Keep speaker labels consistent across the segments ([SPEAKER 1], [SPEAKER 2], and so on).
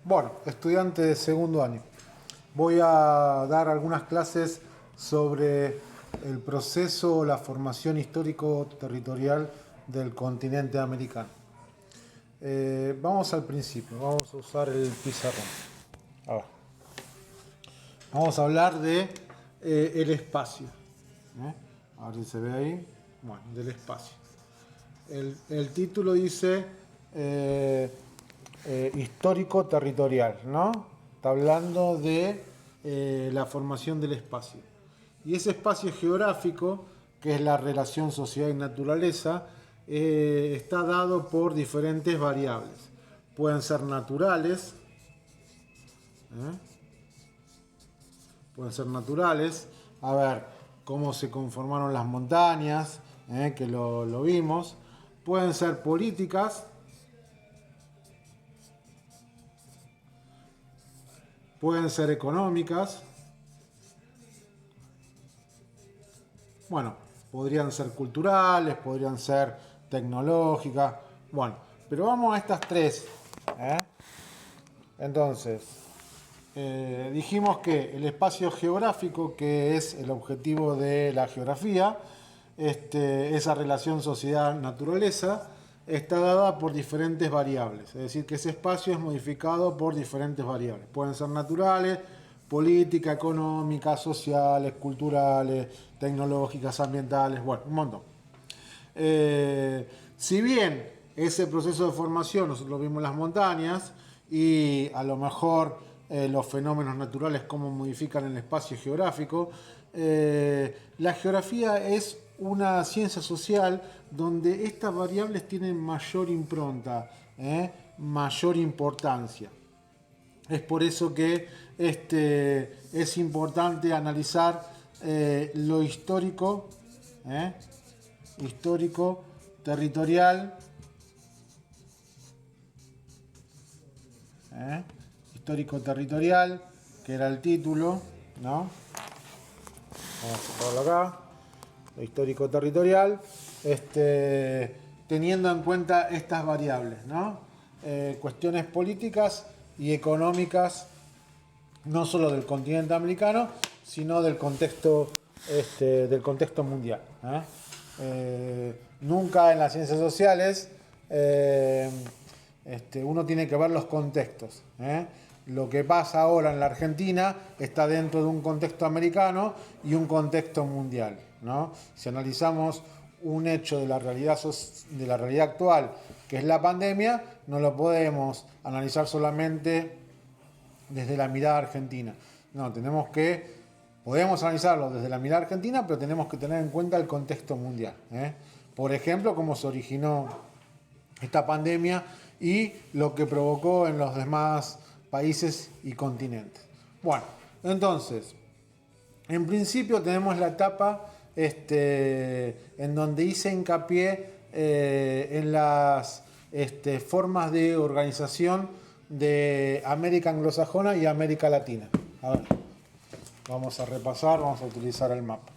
[SPEAKER 1] Bueno, estudiante de segundo año. Voy a dar algunas clases sobre el proceso o la formación histórico-territorial del continente americano. Vamos al principio, vamos a usar el pizarrón. A ver. Vamos a hablar de el espacio. A ver si se ve ahí. Bueno, del espacio. El título dice histórico-territorial, ¿no? Está hablando de la formación del espacio. Y ese espacio geográfico, que es la relación sociedad y naturaleza, está dado por diferentes variables. Pueden ser naturales, ¿eh? Pueden ser naturales. A ver, cómo se conformaron las montañas, que lo vimos. Pueden ser políticas. Pueden ser económicas. Bueno, podrían ser culturales, podrían ser tecnológicas. Bueno, pero vamos a estas tres. Entonces, dijimos que el espacio geográfico, que es el objetivo de la geografía, esa relación sociedad-naturaleza, está dada por diferentes variables. Es decir, que ese espacio es modificado por diferentes variables. Pueden ser naturales, políticas, económicas, sociales, culturales, tecnológicas, ambientales, bueno, un montón. Si bien ese proceso de formación nosotros vimos en las montañas y a lo mejor los fenómenos naturales cómo modifican el espacio geográfico, la geografía es una ciencia social donde estas variables tienen mayor impronta, mayor importancia. Es por eso que es importante analizar lo histórico, histórico, territorial, histórico-territorial, que era el título, ¿no? Vamos a ponerlo acá, lo histórico-territorial, teniendo en cuenta estas variables, ¿no? Cuestiones políticas y económicas, no solo del continente americano, sino del contexto mundial. Nunca en las ciencias sociales uno tiene que ver los contextos. Lo que pasa ahora en la Argentina está dentro de un contexto americano y un contexto mundial, ¿no? Si analizamos un hecho de la realidad actual, que es la pandemia, no lo podemos analizar solamente desde la mirada argentina. No, podemos analizarlo desde la mirada argentina, pero tenemos que tener en cuenta el contexto mundial. Por ejemplo, cómo se originó esta pandemia y lo que provocó en los demás países y continentes. Bueno, entonces, en principio tenemos la etapa en donde hice hincapié en las formas de organización de América anglosajona y América Latina. A ver, vamos a repasar, vamos a utilizar el mapa.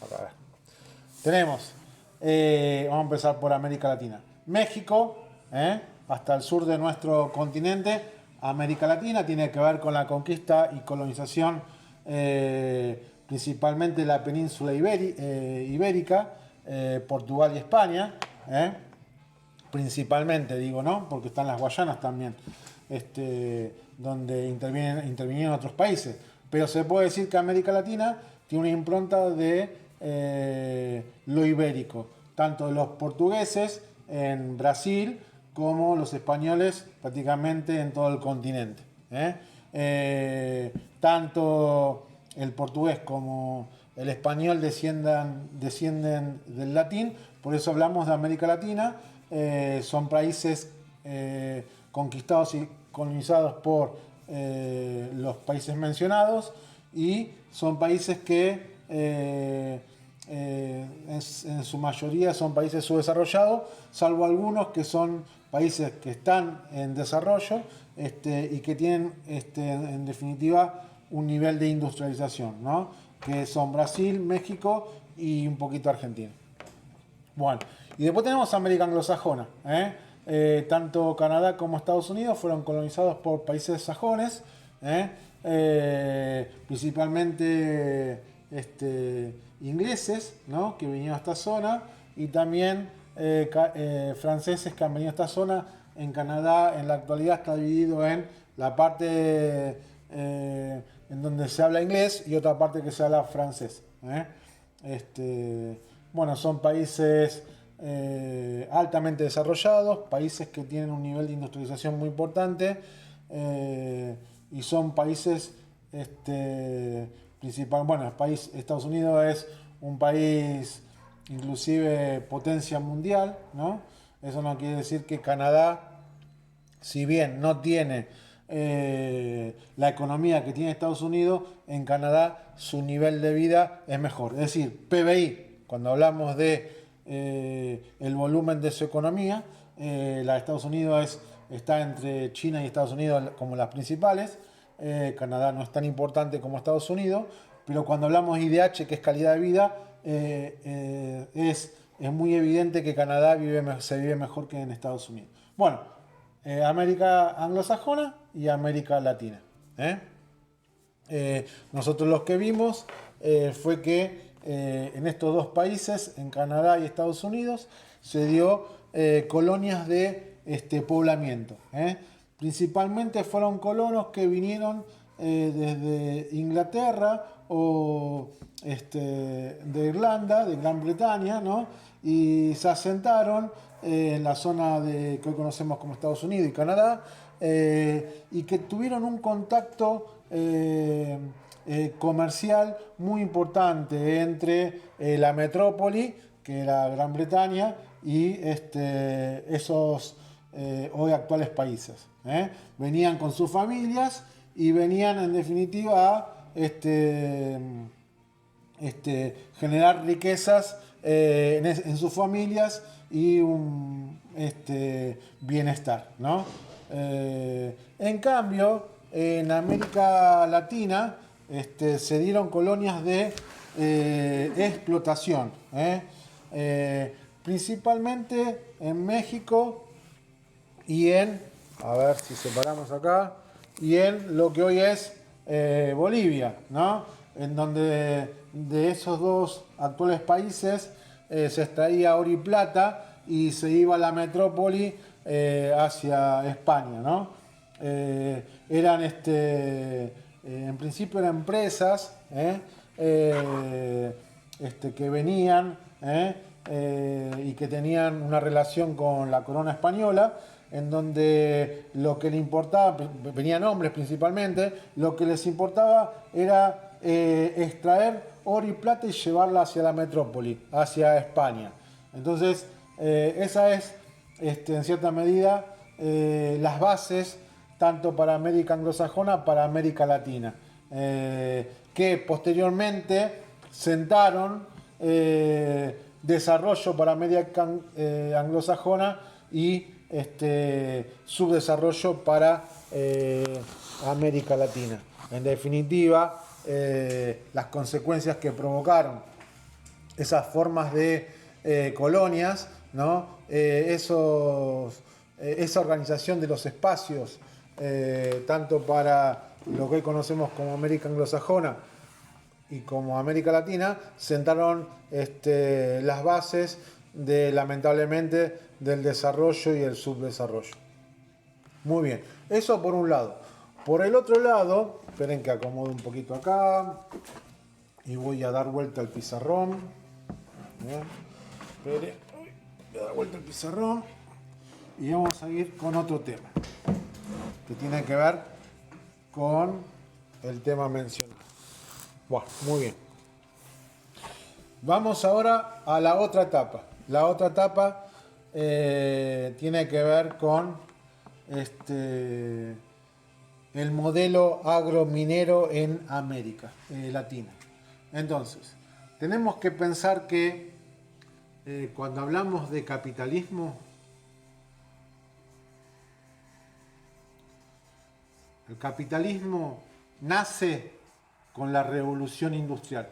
[SPEAKER 1] Acá. Tenemos, vamos a empezar por América Latina. México, hasta el sur de nuestro continente. América Latina tiene que ver con la conquista y colonización, principalmente de la península ibérica, Portugal y España. Principalmente, digo, ¿no? Porque están las Guayanas también, donde intervinieron otros países. Pero se puede decir que América Latina tiene una impronta de lo ibérico, tanto de los portugueses en Brasil como los españoles prácticamente en todo el continente. Tanto el portugués como el español descienden del latín, por eso hablamos de América Latina. Son países conquistados y colonizados por los países mencionados y son países que en su mayoría son países subdesarrollados, salvo algunos que son países que están en desarrollo y que tienen en definitiva un nivel de industrialización, ¿no? Que son Brasil, México y un poquito Argentina. Bueno, y después tenemos América anglosajona, tanto Canadá como Estados Unidos fueron colonizados por países sajones, principalmente ingleses, ¿no? Que vinieron a esta zona, y también franceses que han venido a esta zona. En Canadá en la actualidad está dividido en la parte en donde se habla inglés y otra parte que se habla francés. Bueno, son países altamente desarrollados, países que tienen un nivel de industrialización muy importante, y son países bueno, Estados Unidos es un país inclusive potencia mundial, ¿no? Eso no quiere decir que Canadá, si bien no tiene la economía que tiene Estados Unidos, en Canadá su nivel de vida es mejor. Es decir, PBI, cuando hablamos de el volumen de su economía, la de Estados Unidos está entre China y Estados Unidos como las principales. Canadá no es tan importante como Estados Unidos, pero cuando hablamos de IDH, que es calidad de vida, es muy evidente que Canadá se vive mejor que en Estados Unidos. Bueno, América anglosajona y América latina. Nosotros lo que vimos fue que en estos dos países, en Canadá y Estados Unidos, se dio colonias de poblamiento. Principalmente fueron colonos que vinieron desde Inglaterra o de Irlanda, de Gran Bretaña, ¿no? Y se asentaron en la zona que hoy conocemos como Estados Unidos y Canadá, y que tuvieron un contacto comercial muy importante entre la metrópoli, que era Gran Bretaña, y esos hoy actuales países. Venían con sus familias y venían en definitiva a generar riquezas en sus familias y un bienestar, ¿no? En cambio, en América Latina se dieron colonias de explotación, principalmente en México y a ver si separamos acá, y en lo que hoy es Bolivia, ¿no? En donde de esos dos actuales países se extraía oro y plata y se iba a la metrópoli hacia España, ¿no? Eran en principio eran empresas que venían y que tenían una relación con la corona española, en donde lo que le importaba, venían hombres principalmente, lo que les importaba era extraer oro y plata y llevarla hacia la metrópoli, hacia España. Entonces, esa es, en cierta medida, las bases tanto para América anglosajona, para América Latina, que posteriormente sentaron desarrollo para América anglosajona y subdesarrollo para América Latina. En definitiva, las consecuencias que provocaron esas formas de colonias, ¿no? Esa organización de los espacios, tanto para lo que hoy conocemos como América anglosajona y como América Latina, sentaron las bases lamentablemente, del desarrollo y el subdesarrollo. Muy bien, eso por un lado. Por el otro lado, esperen que acomode un poquito acá y voy a dar vuelta al pizarrón. Bien. Esperen, voy a dar vuelta al pizarrón y vamos a ir con otro tema que tiene que ver con el tema mencionado. Bueno, muy bien. Vamos ahora a la otra etapa. La otra etapa tiene que ver con el modelo agrominero en América Latina. Entonces, tenemos que pensar que cuando hablamos de capitalismo, el capitalismo nace con la revolución industrial.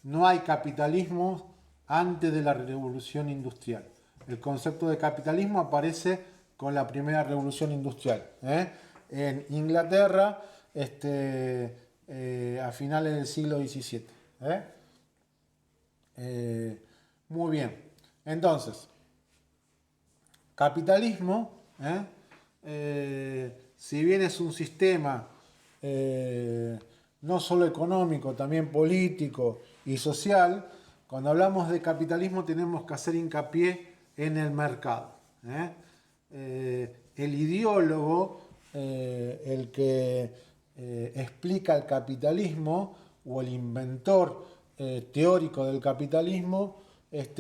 [SPEAKER 1] No hay capitalismo antes de la revolución industrial. El concepto de capitalismo aparece con la primera revolución industrial, en Inglaterra, a finales del siglo XVII. Muy bien. Entonces, capitalismo, si bien es un sistema no solo económico, también político y social, cuando hablamos de capitalismo tenemos que hacer hincapié en el mercado. El ideólogo, el que explica el capitalismo, o el inventor teórico del capitalismo,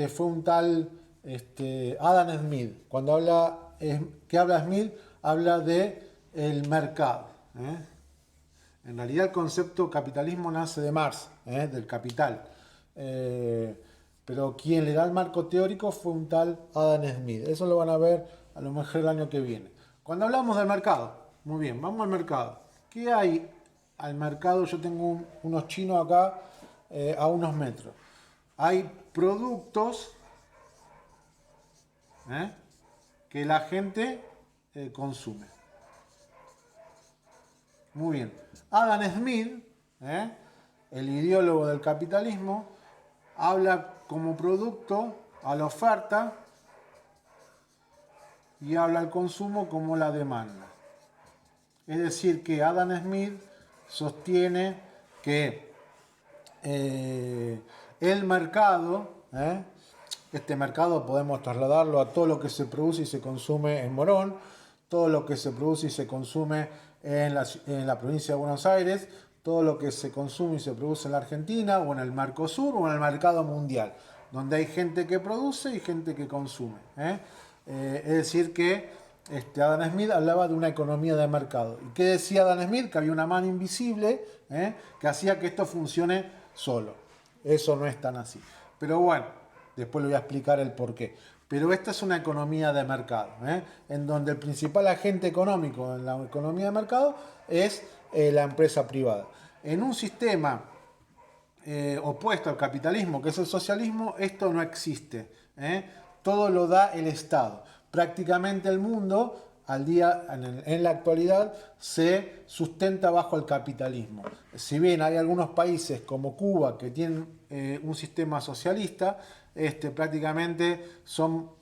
[SPEAKER 1] fue un tal Adam Smith. Cuando habla Smith, habla de el mercado. En realidad el concepto capitalismo nace de Marx, del capital. Pero quien le da el marco teórico fue un tal Adam Smith. Eso lo van a ver a lo mejor el año que viene. Cuando hablamos del mercado, muy bien, vamos al mercado. ¿Qué hay al mercado? Yo tengo unos chinos acá a unos metros. Hay productos que la gente consume. Muy bien. Adam Smith, el ideólogo del capitalismo, habla como producto a la oferta y habla al consumo como la demanda. Es decir, que Adam Smith sostiene que el mercado, este mercado podemos trasladarlo a todo lo que se produce y se consume en Morón, todo lo que se produce y se consume en la provincia de Buenos Aires, todo lo que se consume y se produce en la Argentina o en el Mercosur o en el mercado mundial, donde hay gente que produce y gente que consume. Es decir que Adam Smith hablaba de una economía de mercado. ¿Y qué decía Adam Smith? Que había una mano invisible que hacía que esto funcione solo. Eso no es tan así. Pero bueno, después le voy a explicar el porqué. Pero esta es una economía de mercado, en donde el principal agente económico en la economía de mercado es la empresa privada. En un sistema opuesto al capitalismo, que es el socialismo, esto no existe. Todo lo da el Estado. Prácticamente el mundo en la actualidad se sustenta bajo el capitalismo. Si bien hay algunos países como Cuba que tienen un sistema socialista, prácticamente son,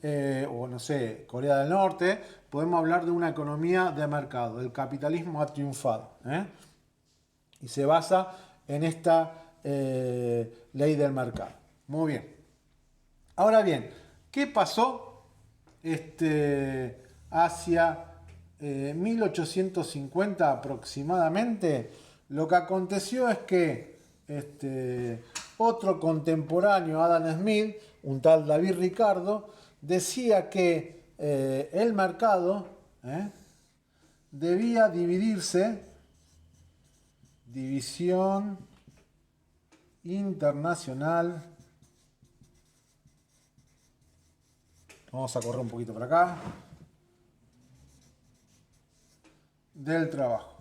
[SPEAKER 1] o no sé, Corea del Norte, podemos hablar de una economía de mercado. El capitalismo ha triunfado. Y se basa en esta ley del mercado. Muy bien. Ahora bien, ¿qué pasó hacia 1850 aproximadamente? Lo que aconteció es que otro contemporáneo, Adam Smith, un tal David Ricardo, decía que el mercado debía dividirse, división internacional. Vamos a correr un poquito para acá. Del trabajo.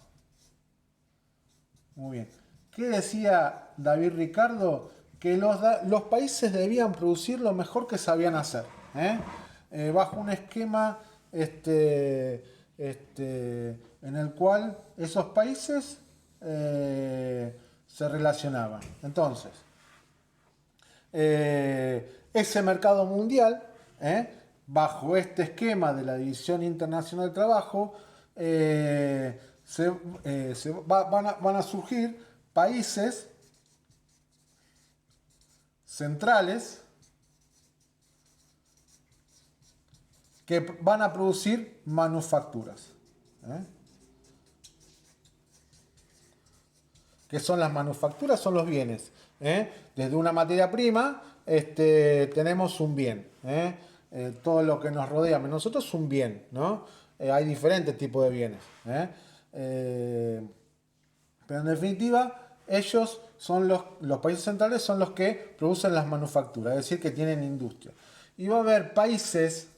[SPEAKER 1] Muy bien. ¿Qué decía David Ricardo? Que los países debían producir lo mejor que sabían hacer. Bajo un esquema en el cual esos países se relacionaban. Entonces, ese mercado mundial, bajo este esquema de la División Internacional del Trabajo, van a surgir países centrales que van a producir manufacturas. ¿Qué son las manufacturas? Son los bienes. Desde una materia prima tenemos un bien. Todo lo que nos rodea a nosotros es un bien, ¿no? Hay diferentes tipos de bienes. Pero en definitiva, ellos son los países centrales son los que producen las manufacturas, es decir, que tienen industria. Y va a haber países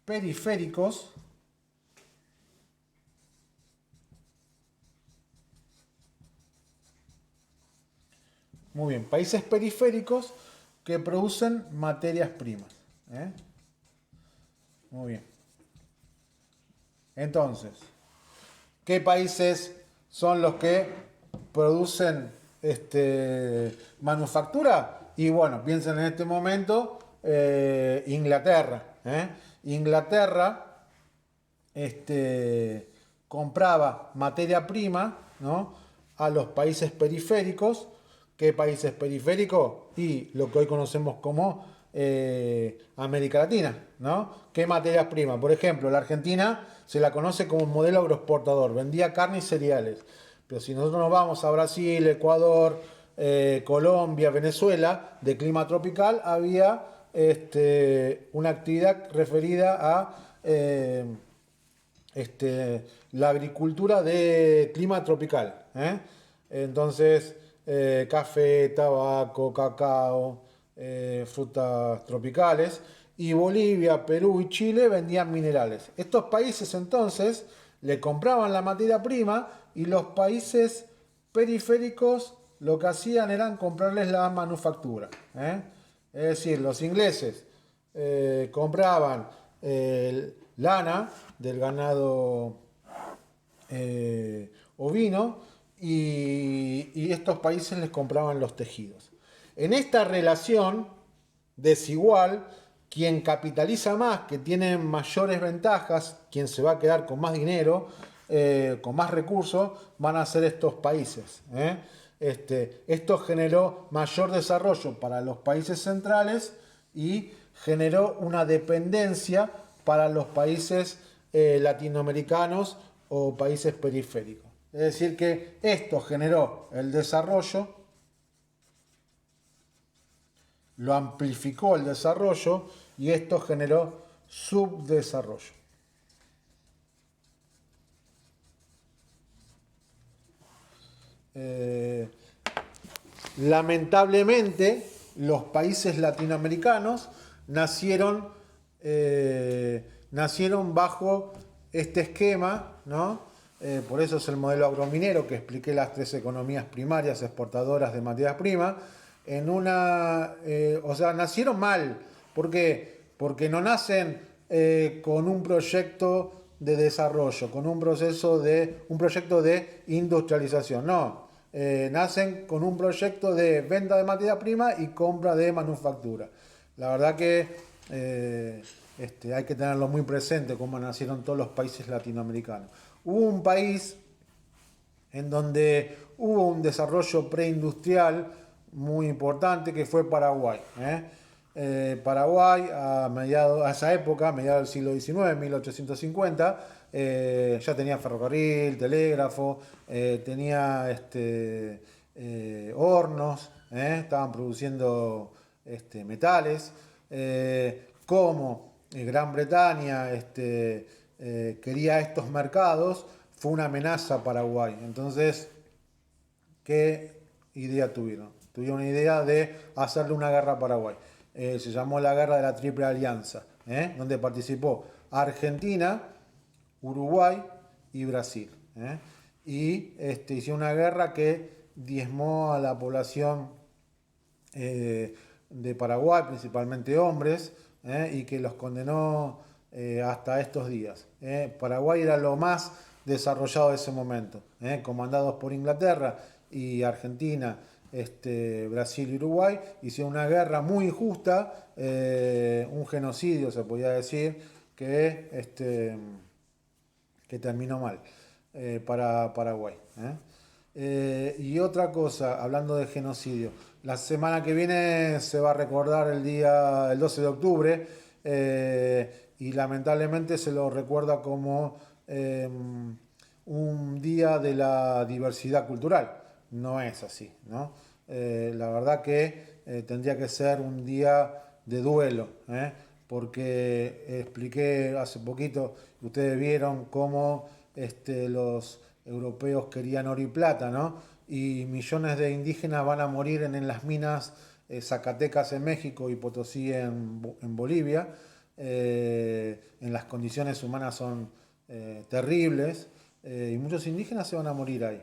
[SPEAKER 1] periféricos muy bien, países periféricos que producen materias primas. ¿Eh? Muy bien. Entonces, ¿qué países son los que producen manufactura? Y bueno, piensen en este momento Inglaterra. Inglaterra compraba materia prima, ¿no?, a los países periféricos. ¿Qué países periféricos? Y lo que hoy conocemos como América Latina, ¿no? ¿Qué materias primas? Por ejemplo, la Argentina se la conoce como un modelo agroexportador, vendía carne y cereales. Pero si nosotros nos vamos a Brasil, Ecuador, Colombia, Venezuela, de clima tropical, había una actividad referida a la agricultura de clima tropical. Entonces, café, tabaco, cacao, frutas tropicales. Y Bolivia, Perú y Chile vendían minerales. Estos países entonces le compraban la materia prima y los países periféricos lo que hacían eran comprarles la manufactura. Es decir, los ingleses compraban lana del ganado ovino y estos países les compraban los tejidos. En esta relación desigual, quien capitaliza más, que tiene mayores ventajas, quien se va a quedar con más dinero, con más recursos, van a ser estos países. Esto generó mayor desarrollo para los países centrales y generó una dependencia para los países latinoamericanos o países periféricos. Es decir, que esto generó el desarrollo, lo amplificó el desarrollo y esto generó subdesarrollo. Lamentablemente, los países latinoamericanos nacieron bajo este esquema, ¿no? Por eso es el modelo agrominero que expliqué, las tres economías primarias exportadoras de materias primas. O sea, nacieron mal. ¿Por qué? Porque no nacen con un proyecto de desarrollo, con un proyecto de industrialización. No, nacen con un proyecto de venta de materia prima y compra de manufactura. La verdad que hay que tenerlo muy presente, cómo nacieron todos los países latinoamericanos. Hubo un país en donde hubo un desarrollo preindustrial muy importante, que fue Paraguay. Paraguay, a esa época, a mediados del siglo XIX, 1850, ya tenía ferrocarril, telégrafo, tenía hornos, estaban produciendo metales. Como Gran Bretaña quería estos mercados, fue una amenaza a Paraguay. Entonces, ¿qué idea tuvieron? Tuvieron una idea de hacerle una guerra a Paraguay. Se llamó la Guerra de la Triple Alianza, donde participó Argentina, Uruguay y Brasil. Y hicieron una guerra que diezmó a la población de Paraguay, principalmente hombres, y que los condenó hasta estos días. Paraguay era lo más desarrollado de ese momento, comandados por Inglaterra y Argentina, Brasil y Uruguay. Hicieron una guerra muy injusta, un genocidio se podía decir, que terminó mal para Paraguay. Y otra cosa, hablando de genocidio, la semana que viene se va a recordar el 12 de octubre, y lamentablemente se lo recuerda como un día de la diversidad cultural. No es así, ¿no? La verdad que tendría que ser un día de duelo, porque expliqué hace poquito, ustedes vieron cómo los europeos querían oro y plata, ¿no? Y millones de indígenas van a morir en las minas Zacatecas en México y Potosí en Bolivia. En las condiciones humanas son terribles, y muchos indígenas se van a morir ahí.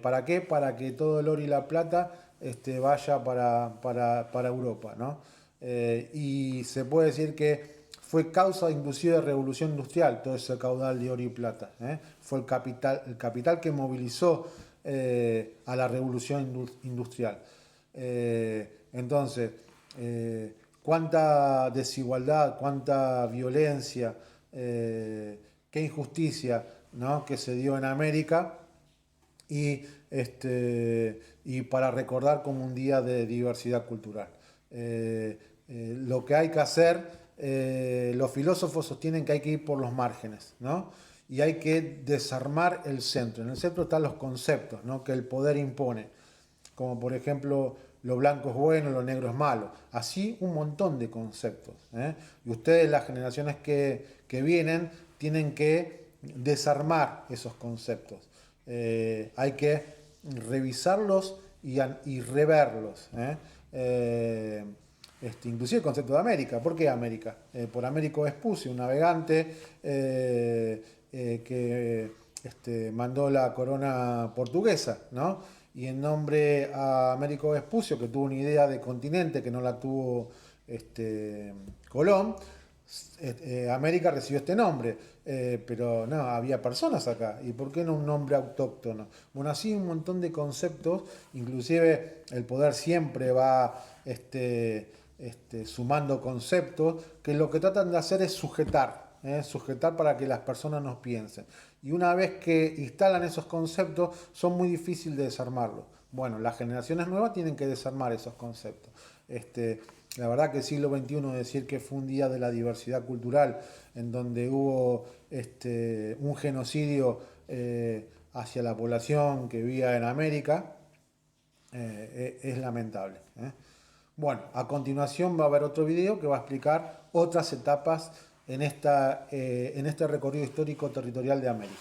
[SPEAKER 1] ¿Para qué? Para que todo el oro y la plata vaya para Europa, ¿no? Y se puede decir que fue causa inclusive de revolución industrial todo ese caudal de oro y plata. Fue el capital que movilizó a la revolución industrial. Entonces, cuánta desigualdad, cuánta violencia, qué injusticia, ¿no?, que se dio en América y, y para recordar como un día de diversidad cultural. Lo que hay que hacer, los filósofos sostienen que hay que ir por los márgenes, ¿no? Y hay que desarmar el centro. En el centro están los conceptos, ¿no?, que el poder impone, como por ejemplo lo blanco es bueno, lo negro es malo. Así un montón de conceptos. Y ustedes, las generaciones que vienen, tienen que desarmar esos conceptos. Hay que revisarlos y reverlos. Inclusive el concepto de América. ¿Por qué América? Por Américo Vespucio, un navegante que mandó la corona portuguesa, ¿no? Y en nombre a Américo Vespucio, que tuvo una idea de continente que no la tuvo Colón, América recibió este nombre, pero no, había personas acá, ¿y por qué no un nombre autóctono? Bueno, así un montón de conceptos, inclusive el poder siempre va sumando conceptos, que lo que tratan de hacer es sujetar para que las personas nos piensen. Y una vez que instalan esos conceptos, son muy difíciles de desarmarlos. Bueno, las generaciones nuevas tienen que desarmar esos conceptos. La verdad que el siglo XXI, decir que fue un día de la diversidad cultural, en donde hubo un genocidio hacia la población que vivía en América, es lamentable. Bueno, a continuación va a haber otro video que va a explicar otras etapas en este recorrido histórico territorial de América.